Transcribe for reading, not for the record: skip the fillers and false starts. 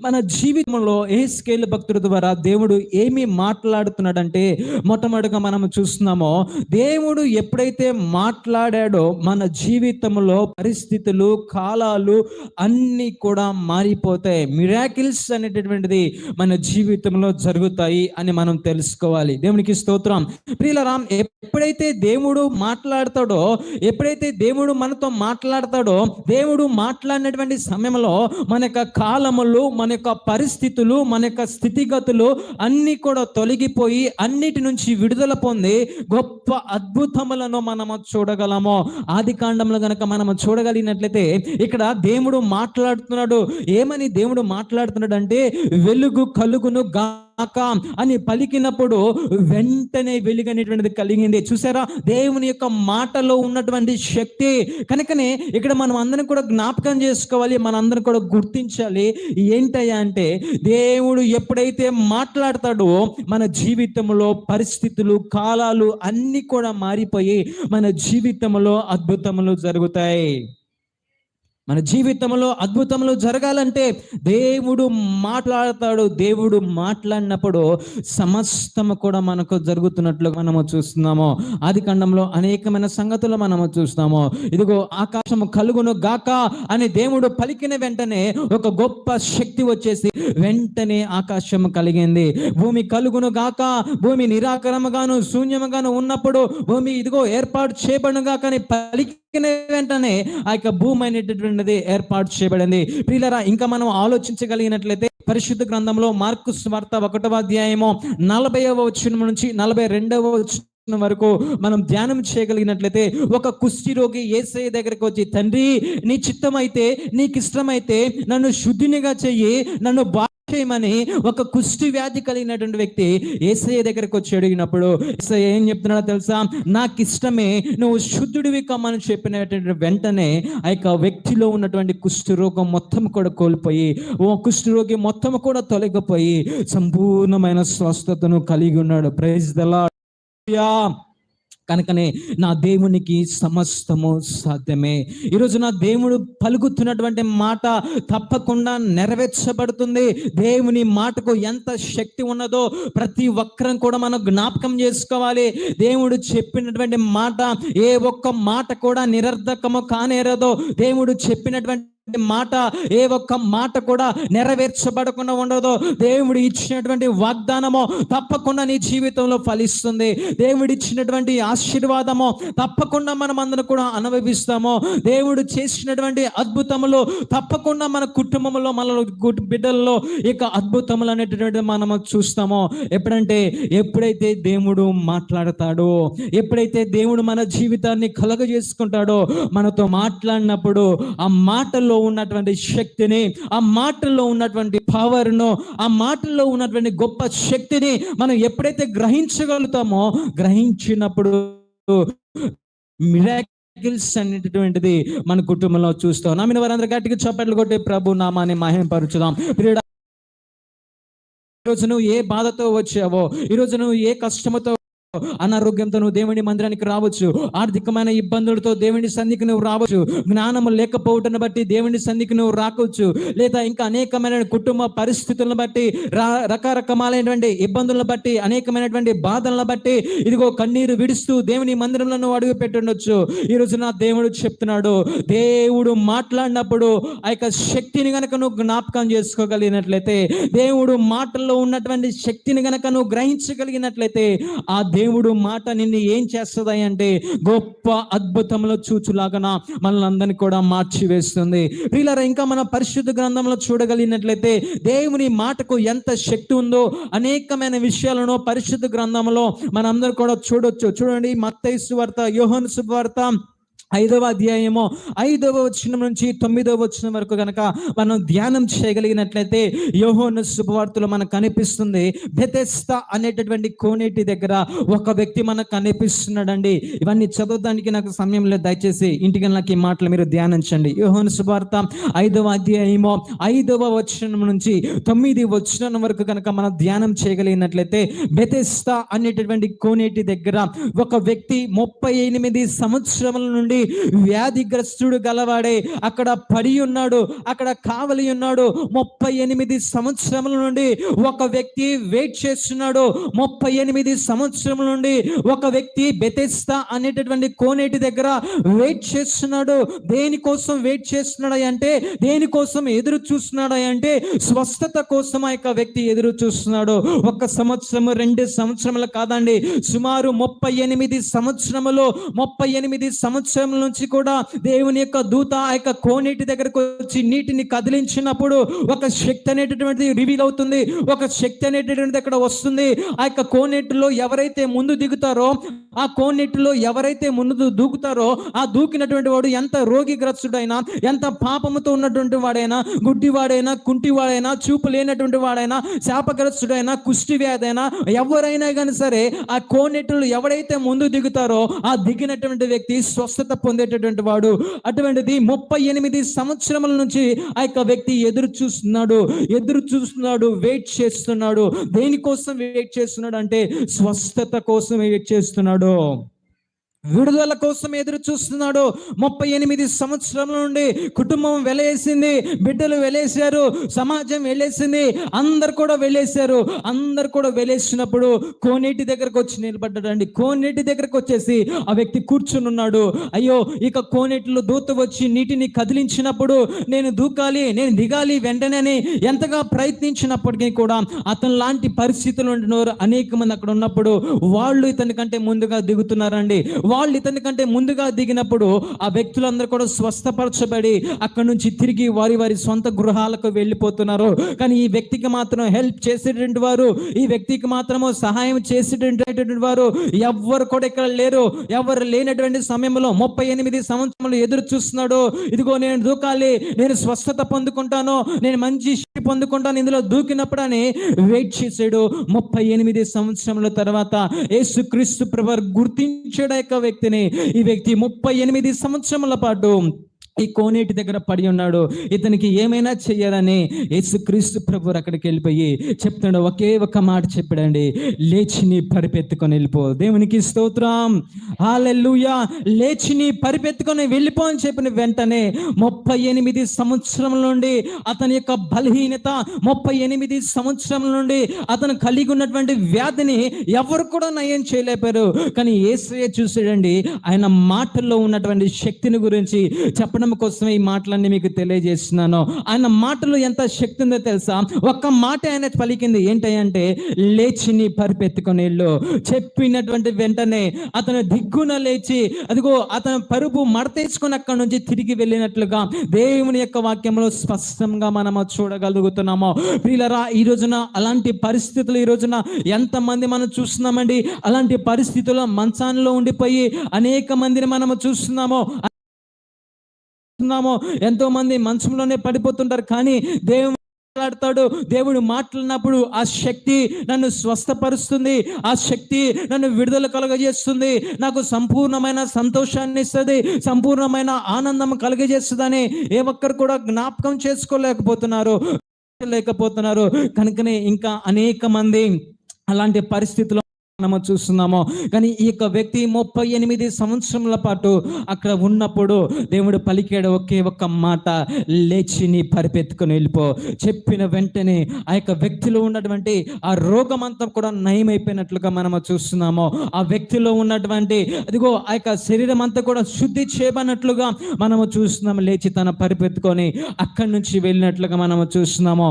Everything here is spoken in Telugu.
మన జీవితంలో యెహెజ్కేలు భక్తుడి ద్వారా దేవుడు ఏమి మాట్లాడుతున్నాడంటే, మొట్టమొదటిగా మనం చూస్తున్నామో, దేవుడు ఎప్పుడైతే మాట్లాడాడో మన జీవితంలో పరిస్థితులు, కాలాలు అన్నీ కూడా మారిపోతాయి. మిరాకిల్స్ అనేటటువంటిది మన జీవితంలో జరుగుతాయి అని మనం తెలుసుకోవాలి. దేవునికి స్తోత్రం. ప్రియులారా, ఎప్పుడైతే దేవుడు మాట్లాడతాడో, ఎప్పుడైతే దేవుడు మనతో మాట్లాడతాడో, దేవుడు మాట్లాడినటువంటి సమయంలో మన యొక్క కాలములు, మన యొక్క పరిస్థితులు, మన యొక్క స్థితిగతులు అన్నీ కూడా తొలగిపోయి అన్నిటి నుంచి విడుదల పొంది గొప్ప అద్భుతములను మనము చూడగలము. ఆది కాండంలో గనక మనము చూడగలిగినట్లయితే ఇక్కడ దేవుడు మాట్లాడుతున్నాడు. ఏమని దేవుడు మాట్లాడుతున్నాడు అంటే, వెలుగు కలుగును గాక అని పలికినప్పుడు వెంటనే వెలుగు అనేటువంటిది కలిగింది. చూసారా, దేవుని యొక్క మాటలో ఉన్నటువంటి శక్తి. కనుకనే ఇక్కడ మనం అందరం కూడా జ్ఞాపకం చేసుకోవాలి, మనందరం కూడా గుర్తించాలి. ఏంటయ్యా అంటే, దేవుడు ఎప్పుడైతే మాట్లాడతాడో మన జీవితంలో పరిస్థితులు, కాలాలు అన్నీ కూడా మారిపోయి మన జీవితంలో అద్భుతములు జరుగుతాయి. మన జీవితంలో అద్భుతములు జరగాలంటే దేవుడు మాట్లాడతాడు. దేవుడు మాట్లాడినప్పుడు సమస్తము కూడా మనకు జరుగుతున్నట్లు మనము చూస్తున్నాము. ఆది కాండంలో అనేకమైన సంగతులు మనము చూస్తున్నాము. ఇదిగో ఆకాశము కలుగును గాక అని దేవుడు పలికిన వెంటనే ఒక గొప్ప శక్తి వచ్చేసి వెంటనే ఆకాశం కలిగింది. భూమి కలుగును గాక, భూమి నిరాకరముగాను శూన్యముగాను ఉన్నప్పుడు భూమి ఇదిగో ఏర్పాటు చేయబడును గాక అని పలికి వెంటనే ఆ యొక్క భూమి అనేటటువంటిది ఏర్పాటు చేయబడింది. ప్రియులారా, ఇంకా మనం ఆలోచించగలిగినట్లయితే పరిశుద్ధ గ్రంథంలో మార్కు సువార్త 1వ అధ్యాయము 40వ వచనం నుంచి 42వ వచనం వరకు మనం ధ్యానం చేయగలిగినట్లయితే, ఒక కుష్టి రోగి యేసయ్య దగ్గరికి వచ్చి, తండ్రి నీ చిత్తమైతే, నీకు ఇష్టమైతే నన్ను శుద్ధినిగా చెయ్యి, నన్ను చేయమని ఒక కుష్టి వ్యాధి కలిగినటువంటి వ్యక్తి యేసయ్య దగ్గరికి వచ్చి అడిగినప్పుడు యేసయ్య ఏం చెప్తున్నాడో తెలుసా? నాకు ఇష్టమే, నువ్వు శుద్ధుడివి కమ్మని చెప్పినటువంటి వెంటనే ఆ యొక్క వ్యక్తిలో ఉన్నటువంటి కుష్టి రోగం మొత్తం కూడా కోల్పోయి, ఓ కుష్టి రోగి మొత్తం కూడా తొలగిపోయి సంపూర్ణమైన స్వస్థతను కలిగి ఉన్నాడు. Praise the Lord. కనుకనే నా దేవునికి సమస్తము సాధ్యమే. ఈరోజు నా దేవుడు పలుకుతున్నటువంటి మాట తప్పకుండా నెరవేర్చబడుతుంది. దేవుని మాటకు ఎంత శక్తి ఉన్నదో ప్రతి ఒక్కరం కూడా మనం జ్ఞాపకం చేసుకోవాలి. దేవుడు చెప్పినటువంటి మాట ఏ ఒక్క మాట కూడా నిరర్ధకము కానేరదో. దేవుడు చెప్పినటువంటి మాట ఏ ఒక్క మాట కూడా నెరవేర్చబడకుండా ఉండదు. దేవుడు ఇచ్చినటువంటి వాగ్దానము తప్పకుండా నీ జీవితంలో ఫలిస్తుంది. దేవుడు ఇచ్చినటువంటి ఆశీర్వాదము తప్పకుండా మనం అందరం కూడా అనుభవిస్తాము. దేవుడు చేసినటువంటి అద్భుతములు తప్పకుండా మన కుటుంబంలో, మన బిడ్డల్లో ఇక అద్భుతములు అనేటటువంటి మనము చూస్తాము. ఎప్పుడైతే దేవుడు మాట్లాడతాడో, ఎప్పుడైతే దేవుడు మన జీవితాన్ని కలుగజేసుకుంటాడో, మనతో మాట్లాడినప్పుడు ఆ మాటల్లో ఉన్నటువంటి శక్తిని, ఆ మాటల్లో ఉన్నటువంటి పవర్ను, ఆ మాటల్లో ఉన్నటువంటి గొప్ప శక్తిని మనం ఎప్పుడైతే గ్రహించగలుగుతామో, గ్రహించినప్పుడు మిరాకిల్స్ అనేటటువంటిది మన కుటుంబంలో చూస్తాం. నమ్మిన వారందరూ గట్టిగా చప్పట్లు కొట్టి ప్రభు నామాన్ని మహిమపరచుదాం. ఈరోజు నువ్వు ఏ బాధతో వచ్చావో, ఈరోజు నువ్వు ఏ కష్టముతో, అనారోగ్యంతో నువ్వు దేవుని మందిరానికి రావచ్చు, ఆర్థికమైన ఇబ్బందులతో దేవుని సన్నిధికి నువ్వు రావచ్చు, జ్ఞానము లేకపోవటాన్ని బట్టి దేవుని సన్నిధికి నువ్వు రావచ్చు, లేదా ఇంకా అనేకమైన కుటుంబ పరిస్థితులను బట్టి, రకరకమైనటువంటి ఇబ్బందులను బట్టి, అనేకమైనటువంటి బాధలను బట్టి ఇదిగో కన్నీరు విడుస్తూ దేవుని మందిరంలో నువ్వు అడుగు పెట్టుండొచ్చు. ఈరోజు నా దేవుడు చెప్తున్నాడు, దేవుడు మాట్లాడినప్పుడు ఆ యొక్క శక్తిని గనక నువ్వు జ్ఞాపకం చేసుకోగలిగినట్లయితే, దేవుడు మాటల్లో ఉన్నటువంటి శక్తిని గనక నువ్వు గ్రహించగలిగినట్లయితే, ఆ దేవుడు మాట నిన్ను ఏం చేస్తుంది అంటే గొప్ప అద్భుతంలో చూచులాగా మనల్ని అందరినీ కూడా మార్చివేస్తుంది. ప్రియులారా, ఇంకా మన పరిశుద్ధ గ్రంథంలో చూడగలిగినట్లయితే దేవుని మాటకు ఎంత శక్తి ఉందో అనేకమైన విషయాలను పరిశుద్ధ గ్రంథంలో మనందరూ కూడా చూడొచ్చు. చూడండి, మత్తయి సువార్త, యోహాను సువార్త 5వ అధ్యాయము 5వ వచనం నుంచి 9వ వచనం వరకు కనుక మనం ధ్యానం చేయగలిగినట్లయితే, యోహాను శుభవార్తలో మనకు కనిపిస్తుంది, బెతెస్దా అనేటటువంటి కోనేటి దగ్గర ఒక వ్యక్తి మనకు కనిపిస్తున్నాడండి. ఇవన్నీ చదవడానికి నాకు సమయం లేదు, దయచేసి ఇంటికి నాకు ఈ మాటలు మీరు ధ్యానించండి. యోహాను శుభవార్త 5వ అధ్యాయము 5వ వచనం నుంచి 9వ వచనం వరకు కనుక మనం ధ్యానం చేయగలిగినట్లయితే, బెతెస్దా అనేటటువంటి కోనేటి దగ్గర ఒక వ్యక్తి 38 సంవత్సరముల నుండి వ్యాధిగ్రస్తుడు గలవాడే అక్కడ పడి ఉన్నాడు, అక్కడ కావలి ఉన్నాడు. 38 సంవత్సరముల నుండి ఒక వ్యక్తి వెయిట్ చేస్తున్నాడు. 38 సంవత్సరముల నుండి ఒక వ్యక్తి బెతెస్దా అనేటటువంటి కోనేటి దగ్గర వెయిట్ చేస్తున్నాడు. దేనికోసం వెయిట్ చేస్తున్నాడు అంటే, దేనికోసం ఎదురు చూస్తున్నాడు అంటే, స్వస్థత కోసం ఆ యొక్క వ్యక్తి ఎదురు చూస్తున్నాడు. 1 సంవత్సరము 2 సంవత్సరములు కాదండి, సుమారు 38 సంవత్సరములు. 38 సంవత్సరముల నుంచి కూడా దేవుని యొక్క దూత ఆ యొక్క కోనేటి దగ్గరకు వచ్చి నీటిని కదిలించినప్పుడు ఒక శక్తి అనేటటువంటిది రివీల్ అవుతుంది, ఒక శక్తి అనేటటువంటిది అక్కడ వస్తుంది. ఆ యొక్క కోనేటిలో ఎవరైతే ముందు దిగుతారో, ఆ కోనేటిలో ఎవరైతే ముందు దూకుతారో, ఆ దూకినటువంటి వాడు ఎంత రోగిగ్రస్తుడైనా, ఎంత పాపముతో ఉన్నటువంటి వాడైనా, గుడ్డివాడైనా, కుంటివాడైనా, చూపు లేనటువంటి వాడైనా, శాపగ్రస్తుడైనా, కుష్టి వ్యాధైనా, ఎవరైనా కానీ సరే ఆ కోనేటిలో ఎవరైతే ముందు దిగుతారో ఆ దిగినటువంటి వ్యక్తి స్వస్థత పొందేటటువంటి వాడు. అటువంటిది 38 సంవత్సరముల నుంచి ఆ యొక్క వ్యక్తి ఎదురు చూస్తున్నాడు, వెయిట్ చేస్తున్నాడు. దేనికోసం వెయిట్ చేస్తున్నాడు అంటే, స్వస్థత కోసం వెయిట్ చేస్తున్నాడు, విడుదల కోసం ఎదురు చూస్తున్నాడు. 38 సంవత్సరముల నుండి కుటుంబం వెలేసింది, బిడ్డలు వెలేశారు, సమాజం వెలేసింది, అందరు కూడా వెలేసినప్పుడు కోనేటి దగ్గరకు వచ్చి నిలబడ్డాడండి. కోనేటి దగ్గరకు వచ్చేసి ఆ వ్యక్తి కూర్చుని ఉన్నాడు. అయ్యో, ఇక కోనేటిలో దూత వచ్చి నీటిని కదిలించినప్పుడు నేను దూకాలి, నేను దిగాలి వెంటనే అని ఎంతగా ప్రయత్నించినప్పటికీ కూడా అతను లాంటి పరిస్థితులు ఉంటున్నారు అనేక మంది అక్కడ ఉన్నప్పుడు వాళ్ళు ఇతని కంటే ముందుగా దిగుతున్నారండి. వాళ్ళు ఇతని కంటే ముందుగా దిగినప్పుడు ఆ వ్యక్తులందరూ కూడా స్వస్థపరచబడి అక్కడి నుంచి తిరిగి వారి సొంత గృహాలకు వెళ్ళిపోతున్నారు. కానీ ఈ వ్యక్తికి మాత్రం హెల్ప్ చేసేటువంటి వారు, ఈ వ్యక్తికి మాత్రము సహాయం చేసేటటువంటి వారు ఎవ్వరు కూడా ఇక్కడ లేరు. ఎవరు లేనటువంటి సమయంలో 38 సంవత్సరాలు ఎదురు చూస్తున్నాడు. ఇదిగో నేను దూకాలి, నేను స్వస్థత పొందుకుంటాను, నేను మంచి పొందుకుంటాను, ఇందులో దూకినప్పుడు అని వెయిట్ చేశాడు. 38 సంవత్సరముల తర్వాత యేసుక్రీస్తు ప్రభువు గుర్తించాడు యొక్క వ్యక్తిని. ఈ వ్యక్తి 38 సంవత్సరముల పాటు ఈ కోనేటి దగ్గర పడి ఉన్నాడు. ఇతనికి ఏమైనా చెయ్యాలని యేసుక్రీస్తు ప్రభువు అక్కడికి వెళ్ళిపోయి చెప్తున్నాడు. ఒకే ఒక మాట చెప్పాడండి, లేచి నీ పరిపెత్తుకొని వెళ్ళిపో. దేవునికి స్తోత్రం, హల్లెలూయా. లేచి నీ పరిపెత్తుకొని వెళ్ళిపో అని చెప్పిన వెంటనే 38 సంవత్సరముల నుండి అతని యొక్క బలహీనత, 38 సంవత్సరముల నుండి అతను కలిగి ఉన్నటువంటి వ్యాధిని ఎవరు కూడా నయం చేయలేపారు. కానీ యేసయ్య చూసాడండి, ఆయన మాటల్లో ఉన్నటువంటి శక్తిని గురించి చెప్పడం కోసమే ఈ మాటలన్నీ మీకు తెలియజేస్తున్నాను. ఆయన మాటలో ఎంత శక్తి ఉందో తెలుసా? ఒక్క మాట ఆయన పలికింది ఏంటంటే, లేచి నీ పరిపెత్తుకొని వెళ్ళు. చెప్పినటువంటి వెంటనే అతను దిగ్గున లేచి, అదిగో అతను పరుపు మడతేసుకొని అక్కడి నుంచి తిరిగి వెళ్ళినట్లుగా దేవుని యొక్క వాక్యంలో స్పష్టంగా మనము చూడగలుగుతున్నాము. ప్రియులారా, ఈ రోజున అలాంటి పరిస్థితులు ఈ రోజున ఎంతమంది మనం చూస్తున్నామండి. అలాంటి పరిస్థితుల్లో మంచాలలో ఉండిపోయి అనేక మందిని మనము చూస్తున్నాము. ఎంతో మంది మంచంలోనే పడిపోతుంటారు. కానీ దేవుడు మాట్లాడినప్పుడు ఆ శక్తి నన్ను స్వస్థపరుస్తుంది, ఆ శక్తి నన్ను విడుదల కలుగజేస్తుంది, నాకు సంపూర్ణమైన సంతోషాన్ని ఇస్తుంది, సంపూర్ణమైన ఆనందం కలుగజేస్తుందని ఏ ఒక్కరు కూడా జ్ఞాపకం చేసుకోలేకపోతున్నారు. కనుకనే ఇంకా అనేక మంది అలాంటి పరిస్థితుల్లో మనము చూస్తున్నాము. కానీ ఈ యొక్క వ్యక్తి 38 సంవత్సరముల పాటు అక్కడ ఉన్నప్పుడు దేవుడు పలికాడు ఒకే ఒక్క మాట, లేచి నీ పరిపెత్తుకొని వెళ్ళిపో. చెప్పిన వెంటనే ఆ యొక్క వ్యక్తిలో ఉన్నటువంటి ఆ రోగం అంతా కూడా నయమైపోయినట్లుగా మనము చూస్తున్నాము. ఆ వ్యక్తిలో ఉన్నటువంటి అదిగో ఆ యొక్క శరీరం అంతా కూడా శుద్ధి చేయబడినట్లుగా మనము చూస్తున్నాము. లేచి తన పరిపెత్తుకొని అక్కడి నుంచి వెళ్ళినట్లుగా మనము చూస్తున్నాము.